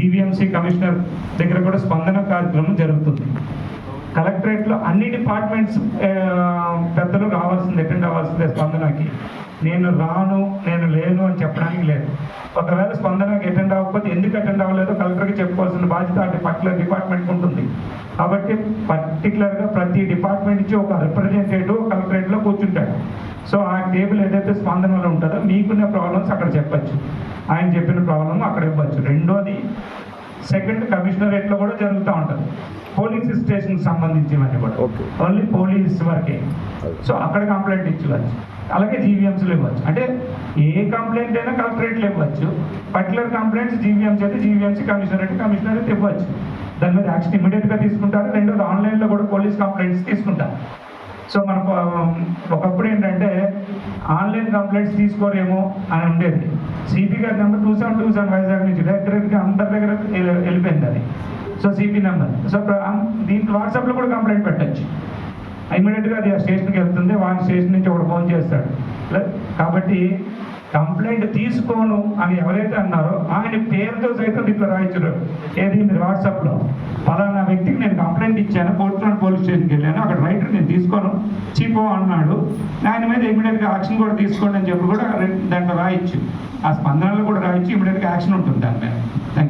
GVMC commissioner దగ్గర కూడా స్పందన కార్యక్రమం జరుగుతుంది. కలెక్టరేట్లో అన్ని డిపార్ట్మెంట్స్ పెద్దలు రావాల్సింది, అటెండ్ అవ్వాల్సిందే స్పందనకి. నేను రాను, నేను లేను అని చెప్పడానికి లేదు. ఒకవేళ స్పందనకి అటెండ్ అవ్వకపోతే ఎందుకు అటెండ్ అవ్వలేదో కలెక్టర్కి చెప్పుకోవాల్సిన బాధ్యత ఆ పర్టికులర్ డిపార్ట్మెంట్కి ఉంటుంది. కాబట్టి పర్టికులర్గా ప్రతి డిపార్ట్మెంట్ నుంచి ఒక రిప్రజెంటేటివ్ కలెక్టరేట్లో కూర్చుంటాడు. సో ఆ టేబుల్ ఏదైతే స్పందనలో ఉంటుందో మీకున్న ప్రాబ్లమ్స్ అక్కడ చెప్పచ్చు, ఆయన చెప్పిన ప్రాబ్లమ్ అక్కడ ఇవ్వచ్చు. రెండోది సెకండ్ కమిషనరేట్లో కూడా జరుగుతూ ఉంటుంది. పోలీస్ స్టేషన్కి సంబంధించినవన్నీ కూడా ఓన్లీ పోలీస్ వరకే. సో అక్కడ కంప్లైంట్ ఇవ్వచ్చు, అలాగే జీవీఎంసీలో ఇవ్వచ్చు. అంటే ఏ కంప్లైంట్ అయినా కలెక్టరేట్లో ఇవ్వచ్చు. పర్టికులర్ కంప్లైంట్స్ జీవీఎంసీ అయితే జీవీఎంసీ, కమిషనరేట్ ఇవ్వచ్చు. దాని మీద యాక్షన్ ఇమీడియట్గా తీసుకుంటారు. రెండోది ఆన్లైన్లో కూడా పోలీస్ కంప్లైంట్స్ తీసుకుంటారు. సో మనకు ఒకప్పుడు ఏంటంటే ఆన్లైన్ కంప్లైంట్స్ తీసుకోరేమో అని ఉండేది. సిపి గారి నెంబర్ 2727 వైజాగ్ నుంచి డైరెక్ట్గా అందరి దగ్గర వెళ్ళిపోయింది అది. So CP number. సో దీంట్లో వాట్సాప్లో కూడా కంప్లైంట్ పెట్టచ్చు. ఇమీడియట్గా అది ఆ స్టేషన్కి వెళ్తుంది, వాళ్ళ స్టేషన్ నుంచి ఒకటి ఫోన్ చేస్తాడు. కాబట్టి కంప్లైంట్ తీసుకోను అని ఎవరైతే అన్నారో ఆయన పేరుతో సైతం ఇట్లా రాయించారు. ఏది మీరు వాట్సాప్లో ఫలానా వ్యక్తికి నేను కంప్లైంట్ ఇచ్చాను, పోలీస్ స్టేషన్కి వెళ్ళాను, అక్కడ రైటర్ నేను తీసుకోను చీపో అన్నాడు, ఆయన మీద ఇమీడియట్గా యాక్షన్ కూడా తీసుకోండి అని చెప్పి కూడా దాంట్లో రాయించు. ఆ స్పందనలో కూడా రాయించి ఇమీడియట్గా యాక్షన్ ఉంటుంది దాని మీద.